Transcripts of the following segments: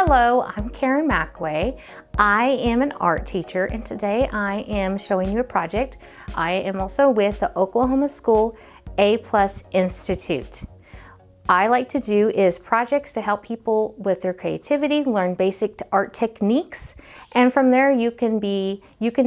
Hello, I'm Karen McWay. I am an art teacher, and today I am showing you a project. I am also with the Oklahoma School A+ Institute. I like to do is projects to help people with their creativity, learn basic art techniques, and from there you can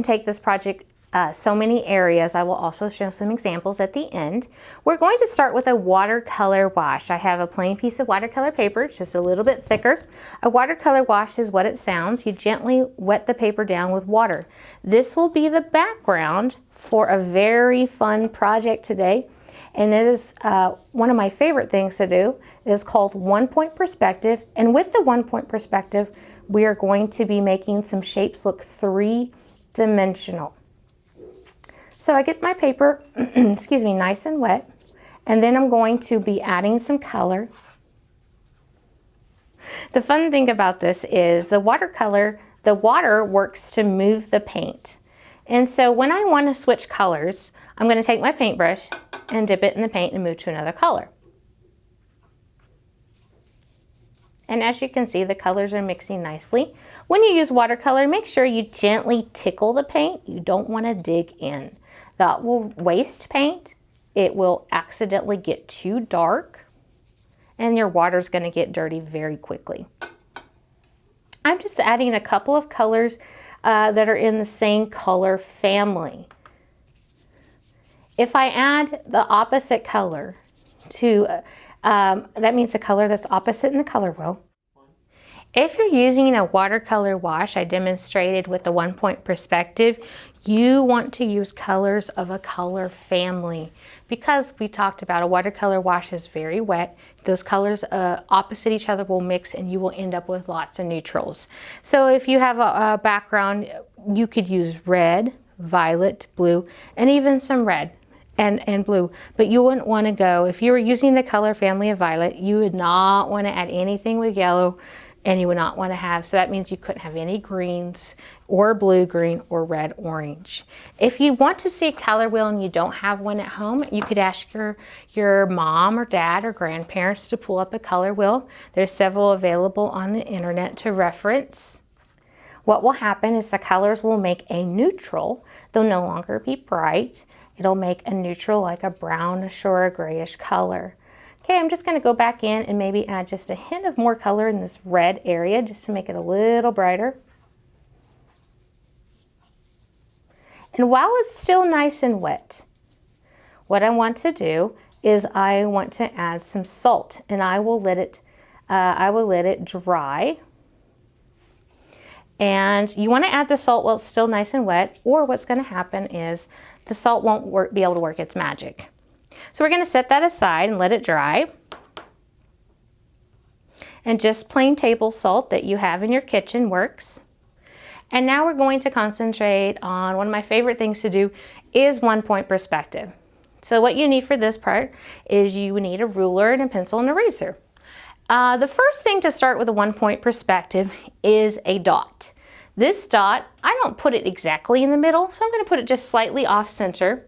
take this project so many areas. I will also show some examples at the end. We're going to start with a watercolor wash. I have a plain piece of watercolor paper, it's just a little bit thicker. A watercolor wash is what it sounds. You gently wet the paper down with water. This will be the background for a very fun project today. And it is one of my favorite things to do. It is called one-point perspective. And with the one-point perspective, we are going to be making some shapes look three-dimensional. So I get my paper, excuse me, nice and wet. And then I'm going to be adding some color. The fun thing about this is the water works to move the paint. And so when I want to switch colors, I'm going to take my paintbrush and dip it in the paint and move to another color. And as you can see, the colors are mixing nicely. When you use watercolor, make sure you gently tickle the paint. You don't want to dig in. That will waste paint. It will accidentally get too dark, and your water's going to get dirty very quickly. I'm just adding a couple of colors that are in the same color family. If I add the opposite color to, that means a color that's opposite in the color wheel. If you're using a watercolor wash, I demonstrated with the one-point perspective, you want to use colors of a color family. Because we talked about a watercolor wash is very wet, those colors opposite each other will mix and you will end up with lots of neutrals. So if you have a background, you could use red, violet, blue, and even some red and blue. But you wouldn't want to go, if you were using the color family of violet, you would not want to add anything with yellow, and you would not want to have, so that means you couldn't have any greens or blue green or red orange. If you want to see a color wheel and you don't have one at home, you could ask your mom or dad or grandparents to pull up a color wheel. There's several available on the internet to reference. What will happen is the colors will make a neutral. They'll no longer be bright. It'll make a neutral like a brownish or a grayish color. Okay, I'm just going to go back in and maybe add just a hint of more color in this red area just to make it a little brighter. And while it's still nice and wet, what I want to do is I want to add some salt, and I will let it dry. And you want to add the salt while it's still nice and wet, or what's going to happen is the salt won't be able to work its magic. So we're going to set that aside and let it dry. And just plain table salt that you have in your kitchen works. And now we're going to concentrate on one of my favorite things to do is one-point perspective. So what you need for this part is you need a ruler and a pencil and eraser. The first thing to start with a one-point perspective is a dot. This dot, I don't put it exactly in the middle, so I'm going to put it just slightly off center.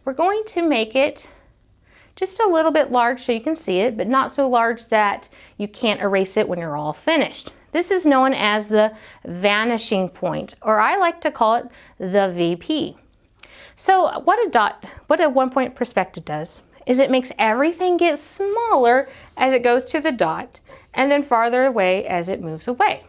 We're going to make it just a little bit large so you can see it, but not so large that you can't erase it when you're all finished. This is known as the vanishing point, or I like to call it the VP. So what a one-point perspective does is it makes everything get smaller as it goes to the dot and then farther away as it moves away.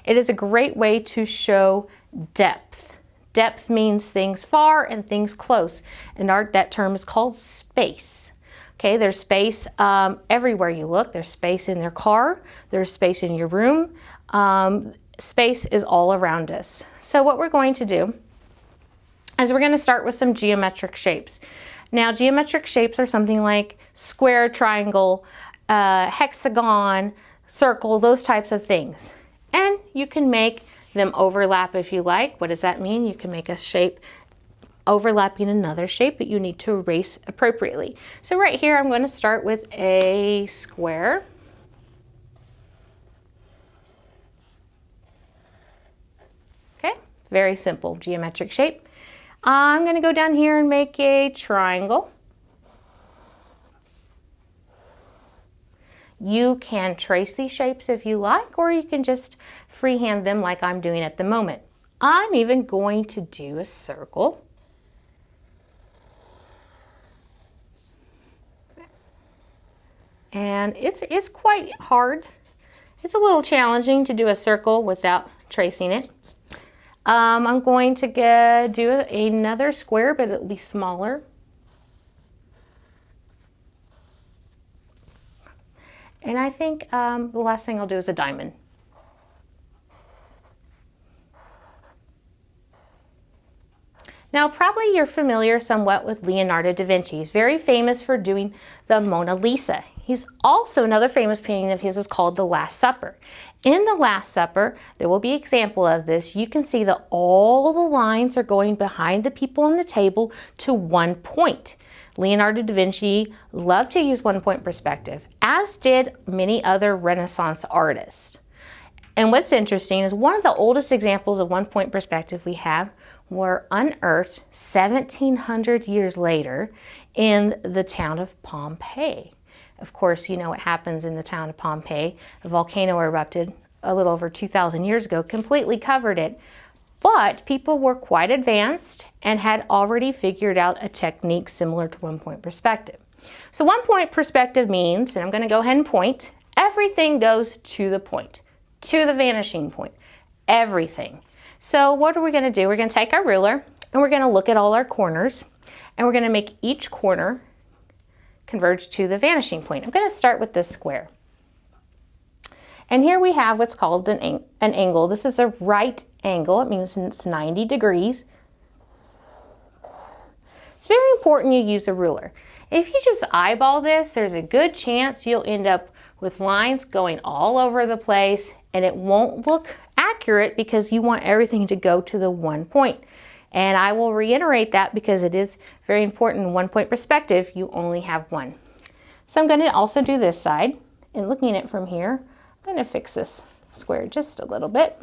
It is a great way to show depth. Depth means things far and things close. In art, that term is called space. Okay, there's space everywhere you look. There's space in your car. There's space in your room. Space is all around us. So what we're going to do is we're going to start with some geometric shapes. Now, geometric shapes are something like square, triangle, hexagon, circle, those types of things. And you can make them overlap if you like. What does that mean? You can make a shape overlapping another shape, but you need to erase appropriately. So right here, I'm going to start with a square. Okay, very simple geometric shape. I'm going to go down here and make a triangle. You can trace these shapes if you like, or you can just freehand them like I'm doing at the moment. I'm even going to do a circle. And it's quite hard. It's a little challenging to do a circle without tracing it. I'm going to do another square, but it'll be smaller. And I think the last thing I'll do is a diamond. Now, probably you're familiar somewhat with Leonardo da Vinci. He's very famous for doing the Mona Lisa. He's also, another famous painting of his is called The Last Supper. In The Last Supper, there will be an example of this. You can see that all the lines are going behind the people on the table to one point. Leonardo da Vinci loved to use one-point perspective, as did many other Renaissance artists. And what's interesting is one of the oldest examples of one-point perspective we have were unearthed 1700 years later in the town of Pompeii. Of course, you know what happens in the town of Pompeii. A volcano erupted a little over 2,000 years ago, completely covered it. But people were quite advanced and had already figured out a technique similar to one-point perspective. So one-point perspective means, and I'm going to go ahead and point, everything goes to the point, to the vanishing point, everything. So what are we going to do? We're going to take our ruler and we're going to look at all our corners, and we're going to make each corner converge to the vanishing point. I'm going to start with this square. And here we have what's called an angle. This is a right angle. It means it's 90 degrees. It's very important you use a ruler. If you just eyeball this, there's a good chance you'll end up with lines going all over the place, and it won't look accurate because you want everything to go to the one point. And I will reiterate that because it is very important in one-point perspective, you only have one. So I'm going to also do this side, and looking at it from here, I'm going to fix this square just a little bit.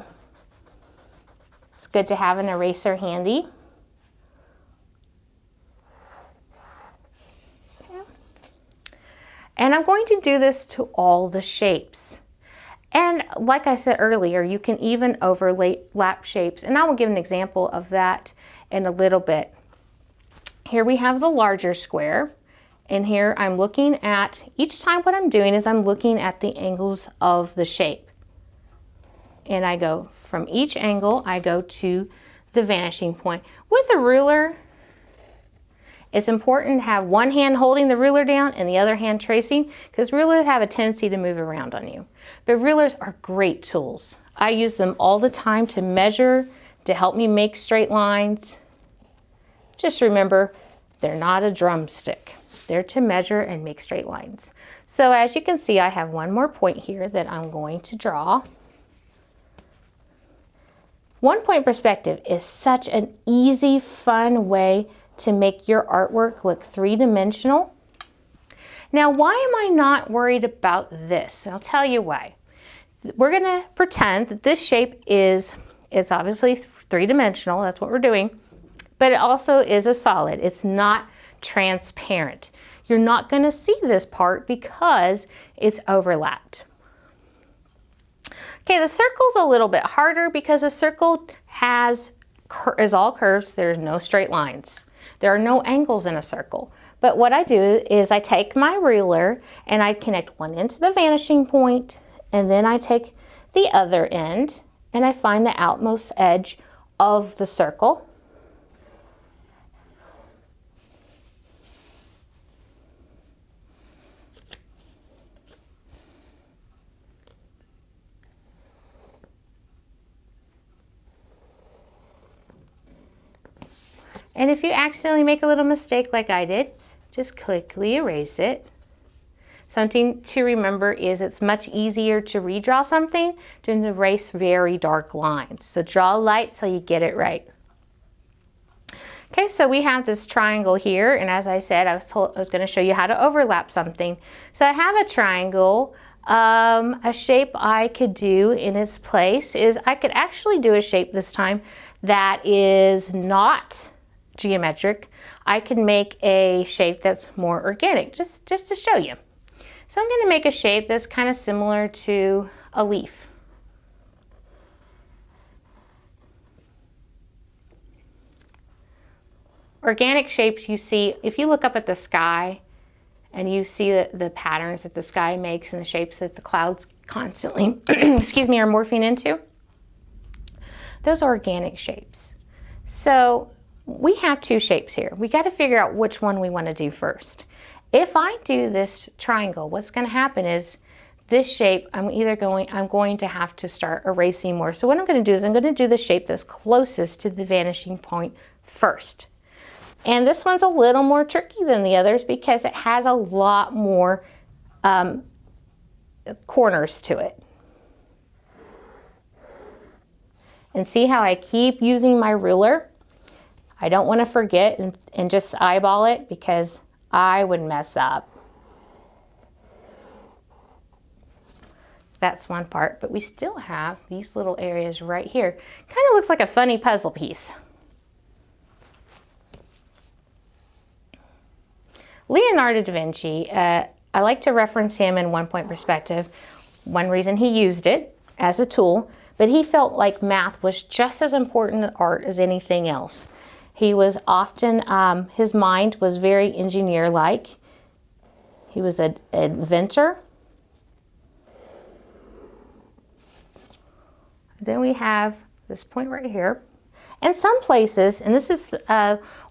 It's good to have an eraser handy. And I'm going to do this to all the shapes. And like I said earlier, you can even overlap shapes, and I will give an example of that in a little bit. Here we have the larger square, and here I'm looking at, each time what I'm doing is I'm looking at the angles of the shape. And I go from each angle, I go to the vanishing point. With a ruler, it's important to have one hand holding the ruler down and the other hand tracing, because rulers have a tendency to move around on you. But rulers are great tools. I use them all the time to measure, to help me make straight lines. Just remember, they're not a drumstick. They're to measure and make straight lines. So as you can see, I have one more point here that I'm going to draw. One-point perspective is such an easy, fun way to make your artwork look three-dimensional. Now, why am I not worried about this? I'll tell you why. We're going to pretend that this shape it's obviously three-dimensional, that's what we're doing, but it also is a solid. It's not transparent. You're not going to see this part because it's overlapped. Okay, the circle's a little bit harder because a circle is all curves. There's no straight lines. There are no angles in a circle. But what I do is I take my ruler and I connect one end to the vanishing point, and then I take the other end and I find the outmost edge of the circle. And if you accidentally make a little mistake like I did, just quickly erase it. Something to remember is it's much easier to redraw something than to erase very dark lines. So draw light till you get it right. Okay, so we have this triangle here, and as I said, I was going to show you how to overlap something. So I have a triangle. A shape I could do in its place is I could actually do a shape this time that is not geometric. I can make a shape that's more organic, just to show you. So I'm going to make a shape that's kind of similar to a leaf. Organic shapes you see, if you look up at the sky and you see the patterns that the sky makes and the shapes that the clouds constantly, excuse me, are morphing into, those are organic shapes. So we have two shapes here. We got to figure out which one we want to do first. If I do this triangle, what's going to happen is this shape, I'm going to have to start erasing more. So what I'm going to do is I'm going to do the shape that's closest to the vanishing point first. And this one's a little more tricky than the others because it has a lot more corners to it. And see how I keep using my ruler? I don't want to forget and just eyeball it because I would mess up. That's one part, but we still have these little areas right here. Kind of looks like a funny puzzle piece. Leonardo da Vinci, I like to reference him in one-point perspective. One reason he used it as a tool, but he felt like math was just as important in art as anything else. He was often, his mind was very engineer-like. He was an inventor. Then we have this point right here. And some places, and this is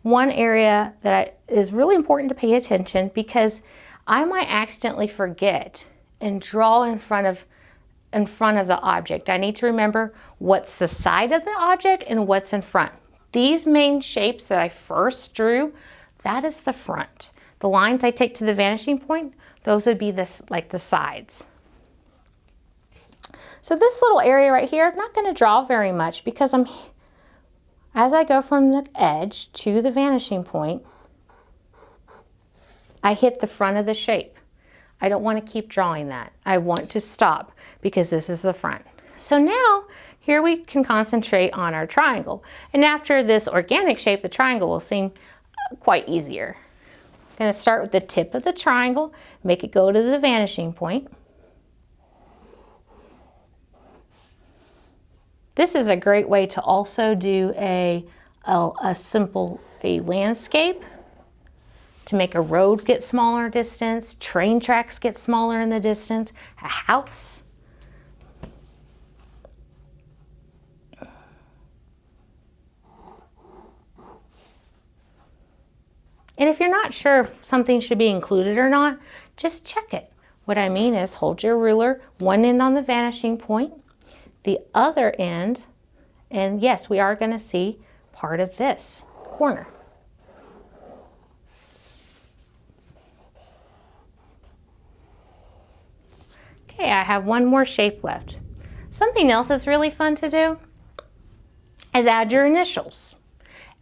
one area that is really important to pay attention because I might accidentally forget and draw in front of the object. I need to remember what's the side of the object and what's in front. These main shapes that I first drew, that is the front. The lines I take to the vanishing point, those would be like the sides. So this little area right here, I'm not going to draw very much because as I go from the edge to the vanishing point, I hit the front of the shape. I don't want to keep drawing that. I want to stop because this is the front. So now, here we can concentrate on our triangle. And after this organic shape, the triangle will seem quite easier. I'm going to start with the tip of the triangle, make it go to the vanishing point. This is a great way to also do a simple landscape, to make a road get smaller distance, train tracks get smaller in the distance, a house. And if you're not sure if something should be included or not, just check it. What I mean is hold your ruler, one end on the vanishing point, the other end, and yes, we are going to see part of this corner. Okay, I have one more shape left. Something else that's really fun to do is add your initials.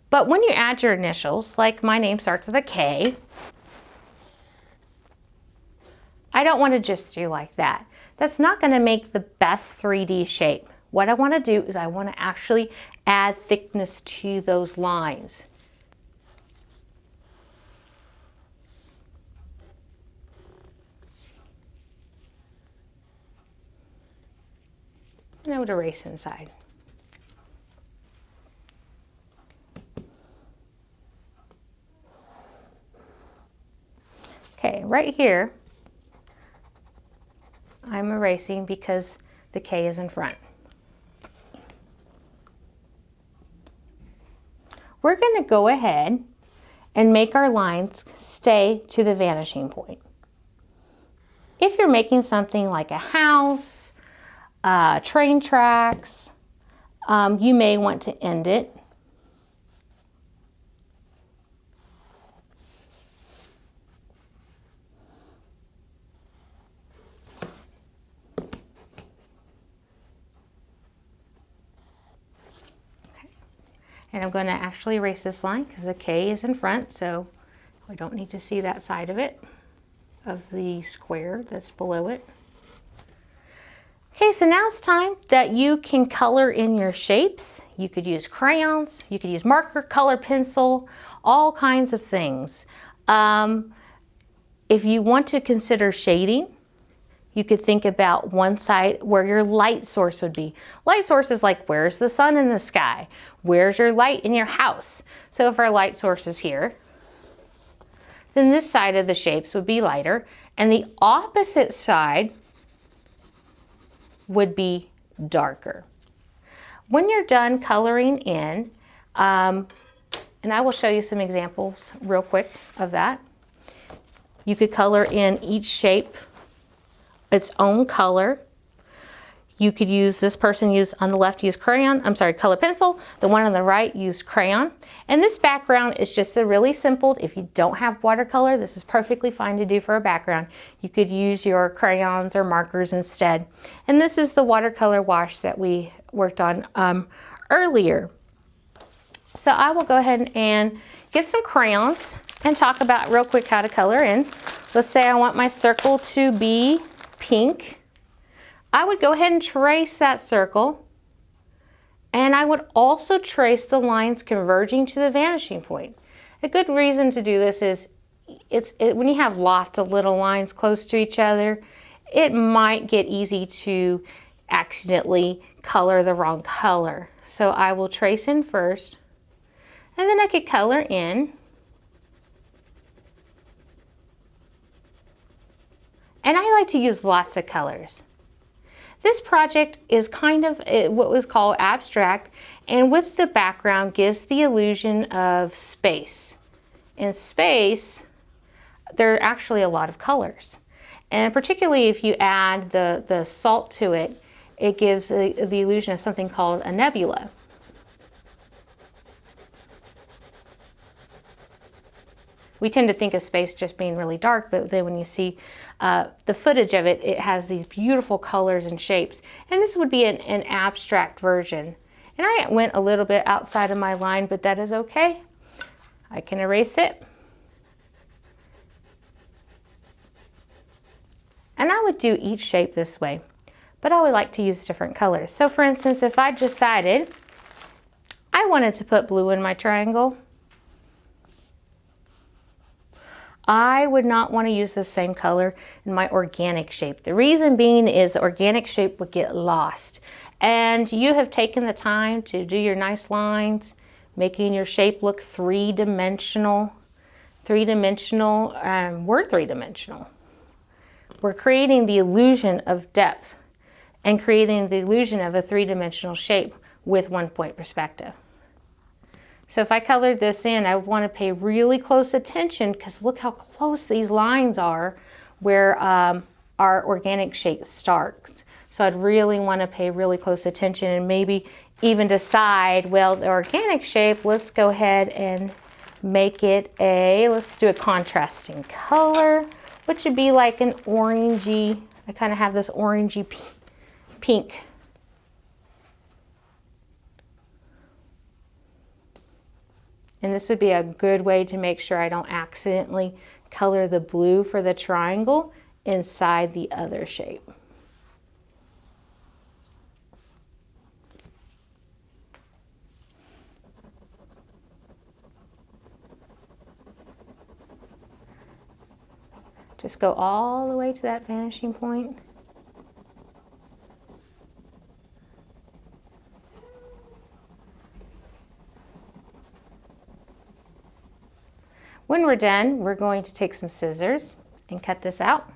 But when you add your initials, like my name starts with a K, I don't want to just do like that. That's not going to make the best 3D shape. What I want to do is I want to actually add thickness to those lines. And I would erase inside. Okay, right here, I'm erasing because the K is in front. We're going to go ahead and make our lines stay to the vanishing point. If you're making something like a house, train tracks, you may want to end it. And I'm going to actually erase this line because the K is in front, so we don't need to see that side of it, of the square that's below it. Okay, so now it's time that you can color in your shapes. You could use crayons, you could use marker, color pencil, all kinds of things. If you want to consider shading, you could think about one side where your light source would be. Light source is like, where's the sun in the sky? Where's your light in your house? So if our light source is here, then this side of the shapes would be lighter, and the opposite side would be darker. When you're done coloring in, and I will show you some examples real quick of that. You could color in each shape its own color. You could use, this person used on the left used color pencil. The one on the right used crayon. And this background is just a really simple, if you don't have watercolor, this is perfectly fine to do for a background. You could use your crayons or markers instead. And this is the watercolor wash that we worked on earlier. So I will go ahead and get some crayons and talk about real quick how to color in. Let's say I want my circle to be pink. I would go ahead and trace that circle, and I would also trace the lines converging to the vanishing point. A good reason to do this is when you have lots of little lines close to each other, it might get easy to accidentally color the wrong color. So I will trace in first, and then I could color in. And I like to use lots of colors. This project is kind of what was called abstract, and with the background gives the illusion of space. In space, there are actually a lot of colors. And particularly if you add the salt to it, it gives the illusion of something called a nebula. We tend to think of space just being really dark, but then when you see the footage of it, it has these beautiful colors and shapes. And this would be an abstract version. And I went a little bit outside of my line, but that is okay. I can erase it. And I would do each shape this way, but I would like to use different colors. So for instance, if I decided I wanted to put blue in my triangle, I would not want to use the same color in my organic shape. The reason being is the organic shape would get lost. And you have taken the time to do your nice lines, making your shape look three-dimensional. We're three-dimensional. We're creating the illusion of depth and creating the illusion of a three-dimensional shape with one-point perspective. So if I colored this in, I would want to pay really close attention, because look how close these lines are where our organic shape starts. So I'd really want to pay really close attention and maybe even decide, well, the organic shape, let's go ahead and make it let's do a contrasting color, which would be like an orangey, I kind of have this orangey pink. And this would be a good way to make sure I don't accidentally color the blue for the triangle inside the other shape. Just go all the way to that vanishing point. When we're done, we're going to take some scissors and cut this out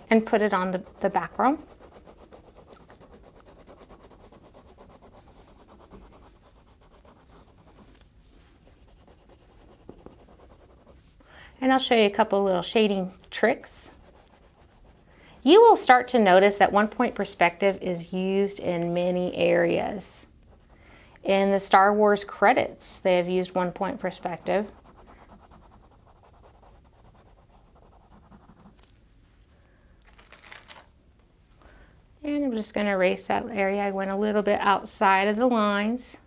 and put it on the background. And I'll show you a couple little shading tricks. You will start to notice that one-point perspective is used in many areas. In the Star Wars credits, they have used one-point perspective. And I'm just going to erase that area. I went a little bit outside of the lines.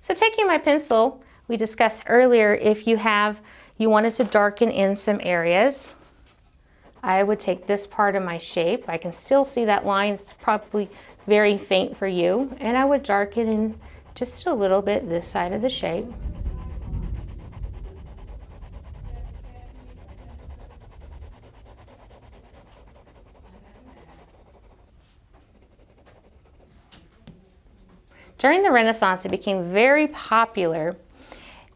So taking my pencil, we discussed earlier, if you wanted to darken in some areas, I would take this part of my shape. I can still see that line. It's probably very faint for you. And I would darken in just a little bit this side of the shape. During the Renaissance, it became very popular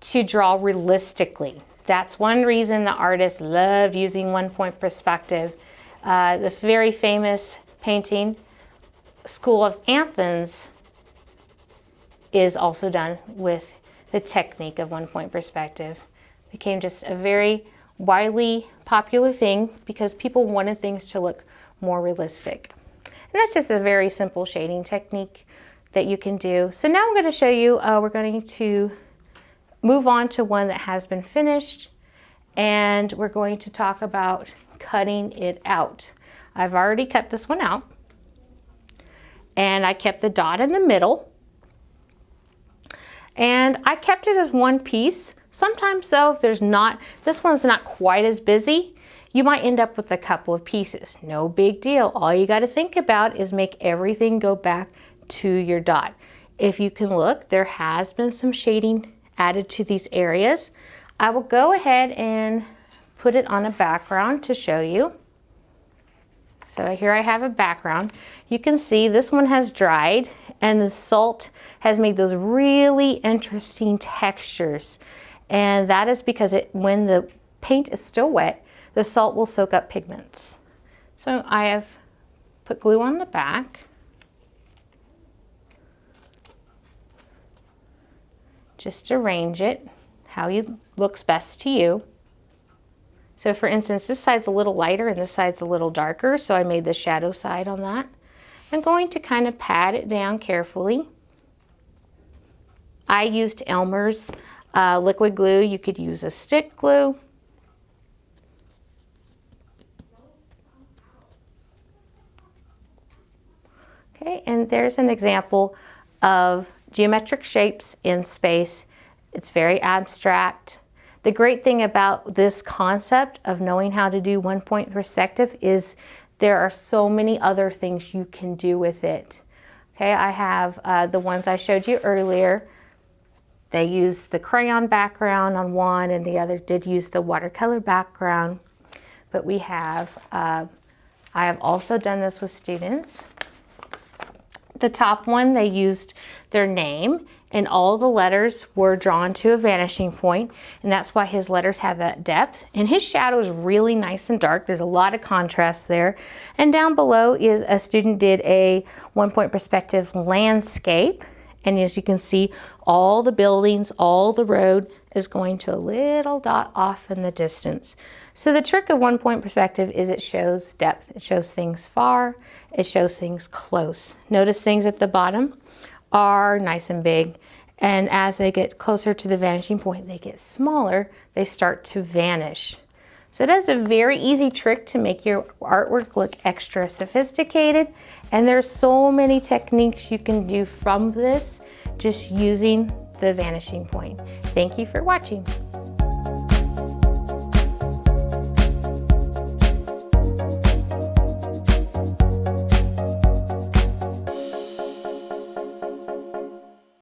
to draw realistically. That's one reason the artists loved using one-point perspective. The very famous painting, School of Athens, is also done with the technique of one-point perspective. It became just a very widely popular thing because people wanted things to look more realistic. And that's just a very simple shading technique that you can do. So now I'm going to show you, we're going to move on to one that has been finished, and we're going to talk about cutting it out. I've already cut this one out, and I kept the dot in the middle, and I kept it as one piece. Sometimes though, if there's not, this one's not quite as busy, you might end up with a couple of pieces. No big deal. All you got to think about is make everything go back to your dot. If you can look, there has been some shading added to these areas. I will go ahead and put it on a background to show you. So here I have a background. You can see this one has dried, and the salt has made those really interesting textures. And that is because when the paint is still wet, the salt will soak up pigments. So I have put glue on the back. Just arrange it how looks best to you. So for instance, this side's a little lighter and this side's a little darker, so I made the shadow side on that. I'm going to kind of pat it down carefully. I used Elmer's liquid glue. You could use a stick glue. Okay, and there's an example of geometric shapes in space. It's very abstract. The great thing about this concept of knowing how to do one-point perspective is there are so many other things you can do with it. Okay, I have the ones I showed you earlier. They used the crayon background on one, and the other did use the watercolor background. But we have, I have also done this with students. The top one, they used their name, and all the letters were drawn to a vanishing point, and that's why his letters have that depth. And his shadow is really nice and dark. There's a lot of contrast there. And down below is a student did a one-point perspective landscape, and as you can see, all the buildings, all the road is going to a little dot off in the distance. So the trick of one-point perspective is it shows depth. It shows things far. It shows things close. Notice things at the bottom are nice and big, and as they get closer to the vanishing point, they get smaller. They start to vanish. So that's a very easy trick to make your artwork look extra sophisticated, and there's so many techniques you can do from this just using the vanishing point. Thank you for watching.